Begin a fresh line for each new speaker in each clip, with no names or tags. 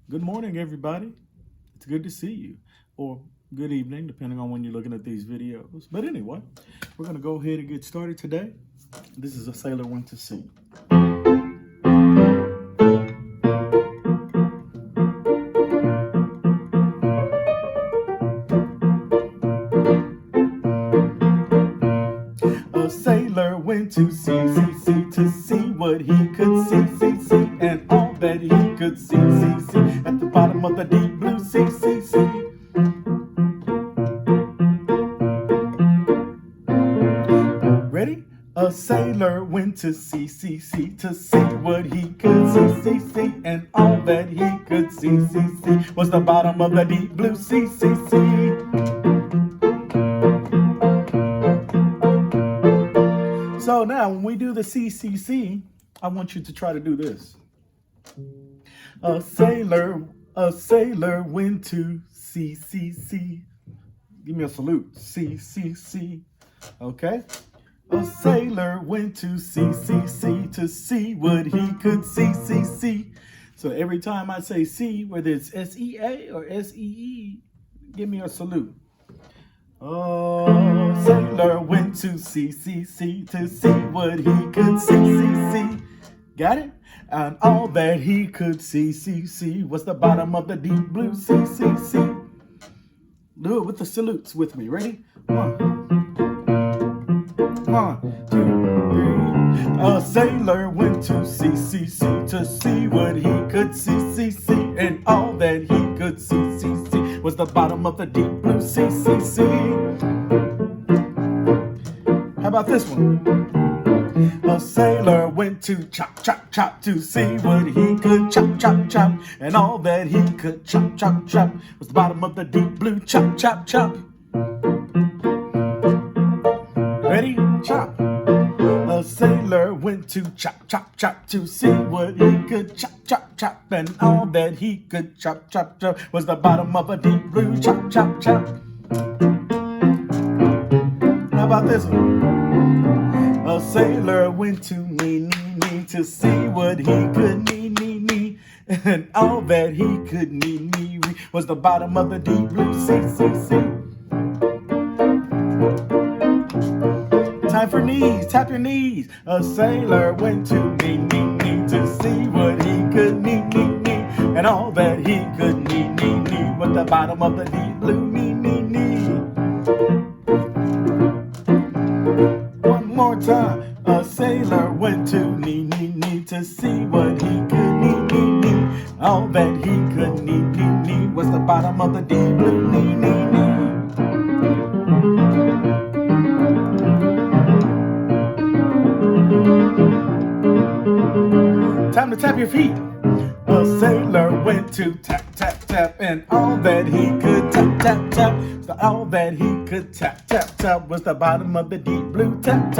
Good morning, everybody. It's good to see you, or good evening, depending on when you're looking at these videos. But anyway, we're going to go ahead and get started today. This is A Sailor Went to Sea. A sailor went to sea, to see what he could see, and all that he could see, at the bottom of the deep blue sea, Ready? A sailor went to sea, to see what he could see, and all that he could see, was the bottom of the deep blue sea, So now, when we do the CCC, I want you to try to do this. A sailor went to CCC. Give me a salute. CCC. Okay? A sailor went to CCC to see what he could see. So every time I say C, whether it's SEA or SEE, give me a salute. Oh, sailor went to CCC to see what he could see. Got it? And all that he could see was the bottom of the deep blue sea. Do it with the salutes with me. Ready? One, two, three. A sailor went to CCC to see what he could see, and all that he could see was the bottom of the deep blue sea. How about this one? A sailor went to chop to see what he could chop, and all that he could chop was the bottom of the deep blue chop. Ready? Chop. A sailor went to chop to see what he could chop, and all that he could chop was the bottom of a deep blue chop. How about this one? A sailor went to knee to see what he could knee, and all that he could knee was the bottom of the deep blue sea. Time for knees, tap your knees. A sailor went to knee to see what he could knee, and all that he could knee was the bottom of the deep blue knee. One more time. A sailor went to knee to see what he could knee, all that he could knee was the bottom of the deep blue knee. Time to tap your feet. A sailor went to tap, and all that he could tap. So all that he could tap was the bottom of the deep blue tap.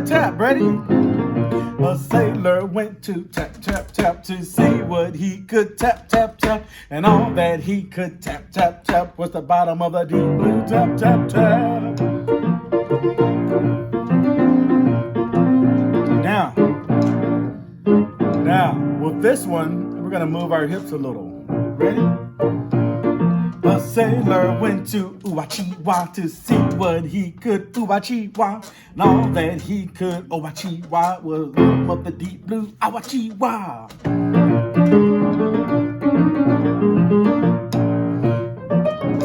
Tap, ready? A sailor went to tap to see what he could tap, and all that he could tap was the bottom of the deep blue tap. Now, with this one, we're gonna move our hips a little. Ready? A sailor went to Ooh-ah-chee-wah to see what he could Ooh-ah-chee-wah, and all that he could Ooh-ah-chee-wah was the bottom of the deep blue Ooh-ah-chee-wah.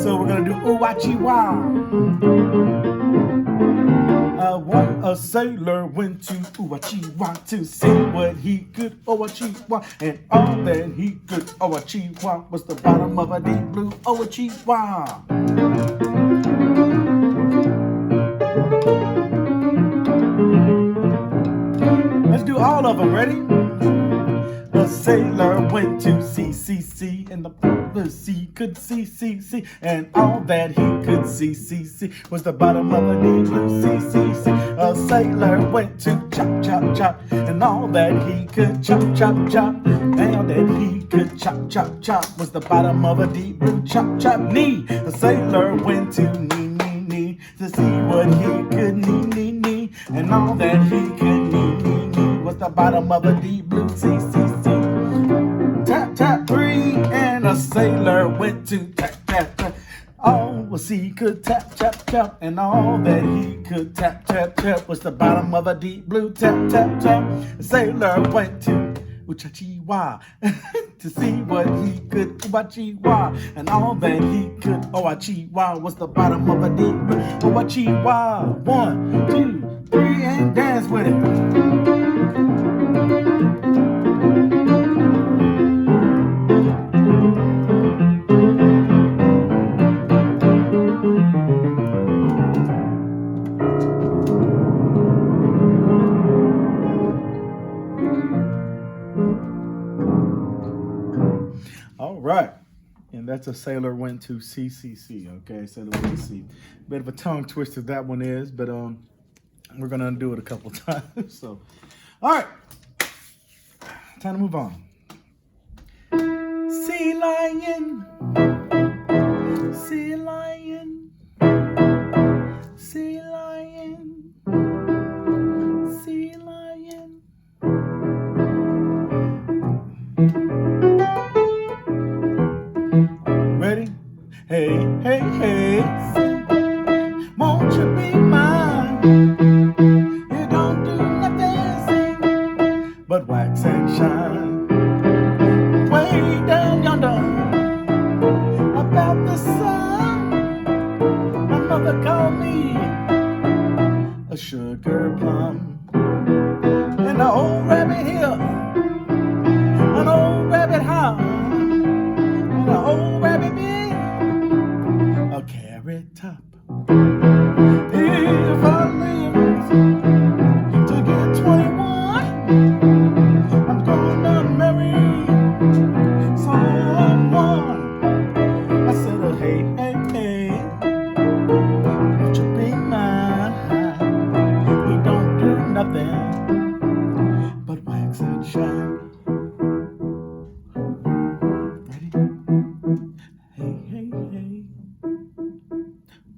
So we're gonna do Ooh-ah-chee-wah. A sailor went to Ooh-ah-chee-wah to see what he could Ooh-ah-chee-wah, and all that he could Ooh-ah-chee-wah was the bottom of a deep blue Ooh-ah-chee-wah. Let's do all of them. Ready? A sailor went to CCC, and the sea could see, and all that he could see was the bottom of a deep blue sea. A sailor went to chop, and all that he could chop, and all that he could chop was the bottom of a deep blue chop knee. A sailor went to knee to see what he could knee and all that he could need was the bottom of a deep blue sea. Tap, tap, 3, and a sailor went to tap, tap, tap. All was he could tap, tap, tap, and all that he could tap, tap, tap was the bottom of a deep blue tap, tap, tap. The sailor went to Uchachiwa to see what he could Uchachiwa, and all that he could Uchachiwa was the bottom of a deep blue Uchachiwa. 1, 2, 3, and dance with it. All right, and that's a sailor went to CCC. Okay, sailor went to C. Bit of a tongue twister that one is, but we're gonna undo it a couple times. So, all right, time to move on. Sea lion, sea lion, sea lion, sea lion. Ready? Hey, hey, hey, won't you be mine? You don't do nothing but wax and shine. Way down yonder, about the sun, my mother called me a sugar plum. And an old rabbit here, an old rabbit house, and an old rabbit big, a carrot top. If I live to get 21, I'm gonna marry someone. I said, hey, hey, hey, won't you be mine? We don't do nothing but wax and shine. Ready? Hey, hey, hey,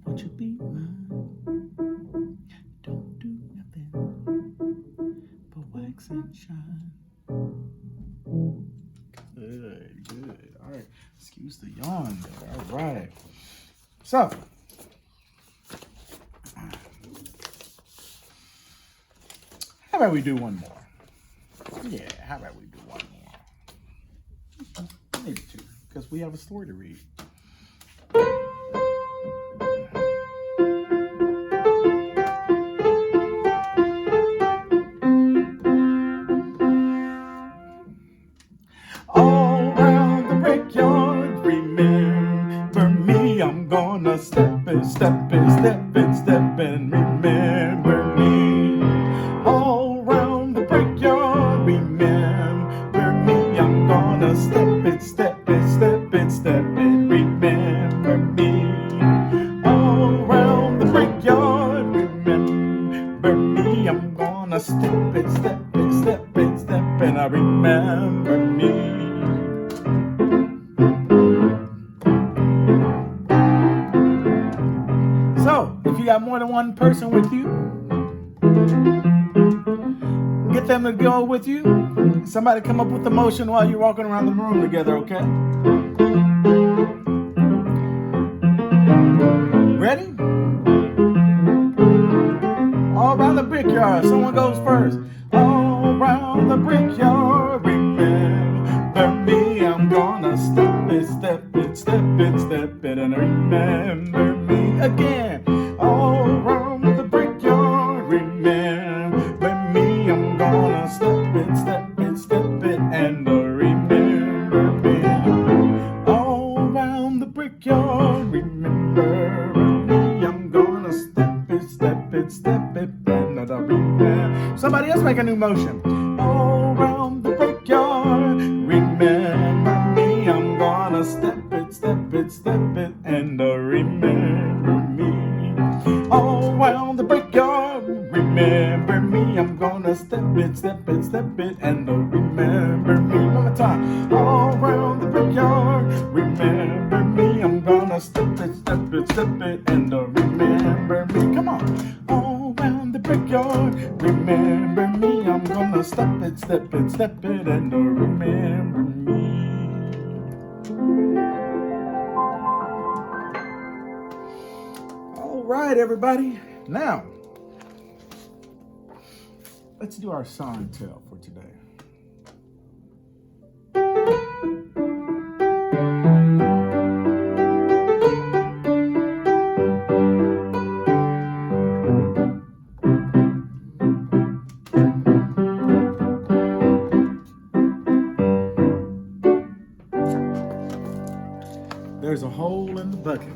won't you be mine? Don't do nothing but wax and shine. Good, good. All right. Excuse the yawn there. All right. So, how about we do one more? Yeah, how about we do one more? Maybe two, because we have a story to read. All around the brickyard, remember me. I'm gonna step and step and step and step and remember me. All around the brickyard, remember me. I'm gonna step and step and step and step and remember me. All around the brickyard, remember me. I'm gonna step and step and step and step and I remember me. So, if you got more than one person with you, get them to go with you. Somebody come up with the motion while you're walking around the room together, okay? Ready? All around the brickyard, someone goes first. All around the brickyard, remember me. I'm gonna step it, step it, step it, step it, and remember me again. All around the brickyard, remember me. I'm gonna step it, step it, step it, and remember me. All around the brickyard, remember me. I'm gonna step it, step it, step it, and remember. Somebody else make a new motion. All around the brickyard, remember me. I'm gonna step it, step it, step it, and remember me. All around the brickyard, remember me. I'm gonna step it, step it, step it, and remember me. One more time. All around the brickyard, remember me. I'm gonna step it, step it, step it, and remember me. Come on. All around the brickyard. yard. Remember me, I'm gonna step it, and remember me. All right, everybody. Now, let's do our song and tell for today. There's a hole in the bucket.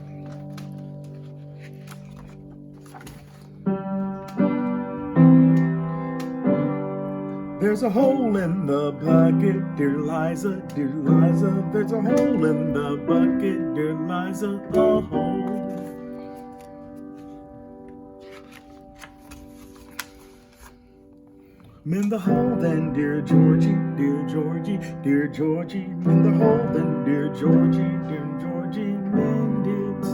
There's a hole in the bucket, dear Liza, dear Liza. There's a hole in the bucket, dear Liza, a hole. Mend the hole then, dear Georgie, dear Georgie, dear Georgie. Mend the hole then, dear Georgie, dear Georgie, mend it.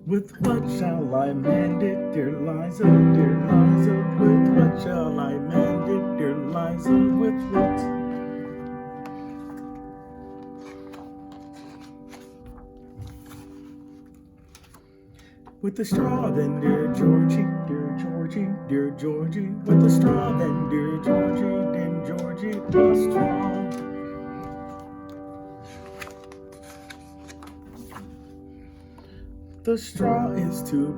With what shall I mend it, dear Liza, dear Liza? With what shall I mend it, dear Liza? With what? With the straw then, dear Georgie, dear Georgie, dear Georgie. With the straw then, dear Georgie, dear Georgie, the straw. The straw is too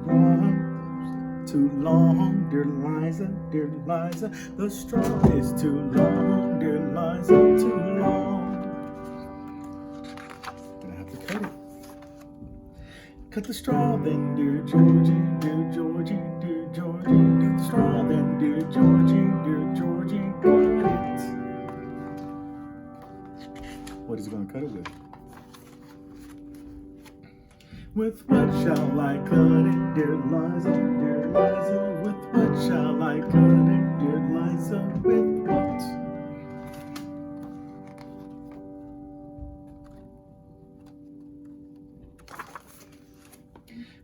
long, dear Liza, dear Liza. The straw is too long, dear Liza, too long. Gonna have to cut it. Cut the straw then, dear Georgie, dear Georgie, dear Georgie. Cut the straw then, dear Georgie, dear Georgie, cut it. What is it gonna cut it with? With what shall I cut it, dear Liza, dear Liza? With what shall I cut it, dear Liza? With what?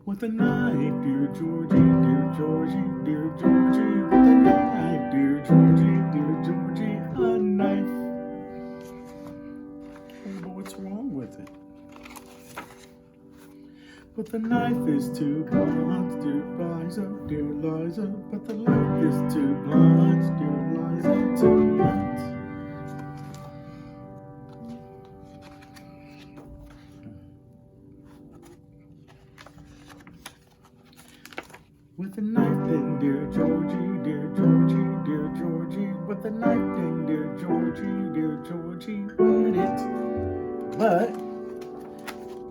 With a knife, dear Georgie, dear Georgie, dear Georgie. With a knife, dear Georgie, dear Georgie, a knife. Oh, but what's wrong with it? But the knife is too blunt, dear Liza, dear Liza. But the knife is too blunt, dear Liza, too blunt. With the knife then, dear Georgie, dear Georgie, dear Georgie. With the knife then, dear Georgie, dear Georgie, wet it. But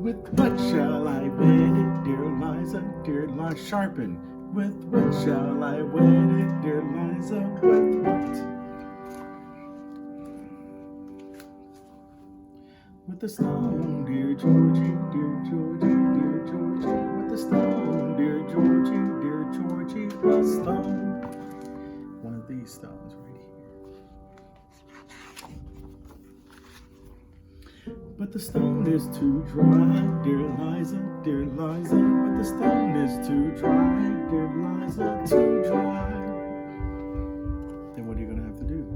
with what shall I wet it, dear Liza, dear Liza? Sharpen. With what shall I wet it, dear Liza? With what? With the stone, dear Georgie, dear Georgie, dear Georgie. With the stone, dear Georgie, dear Georgie, a stone. One of these stones right here. But the stone is too dry, dear Liza, dear Liza. But the stone is too dry, dear Liza, too dry. Then what are you gonna have to do?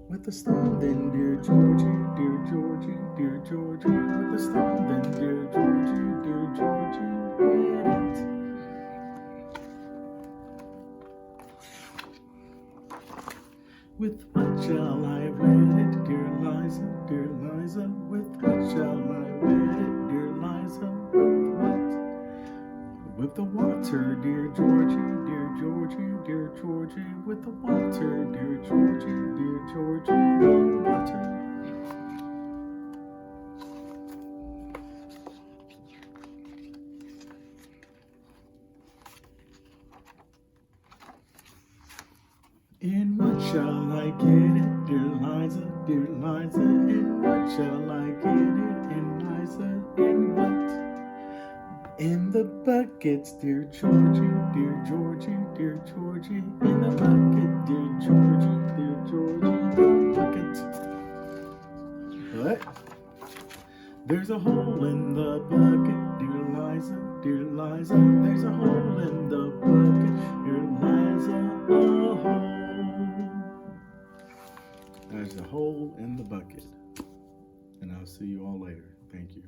With the stone then, dear Georgie, dear Georgie, dear Georgie. With the stone then, dear Georgie, dear Georgie, wet it. With what shall I wet it, dear Liza, dear Liza? With what shall I wet it, dear Liza? With what? With the water, dear Georgie, dear Georgie, dear Georgie. With the water, dear Georgie, dear Georgie, the water. In what shall I get it, dear Liza, dear Liza? In what shall I get it, in Liza? In what? In the buckets, dear Georgie, dear Georgie, dear Georgie. In the bucket, dear Georgie, dear Georgie, the bucket. What? There's a hole in the bucket, dear Liza, dear Liza. There's a hole in the bucket, dear Liza, a hole. There's a hole in the bucket. And I'll see you all later. Thank you.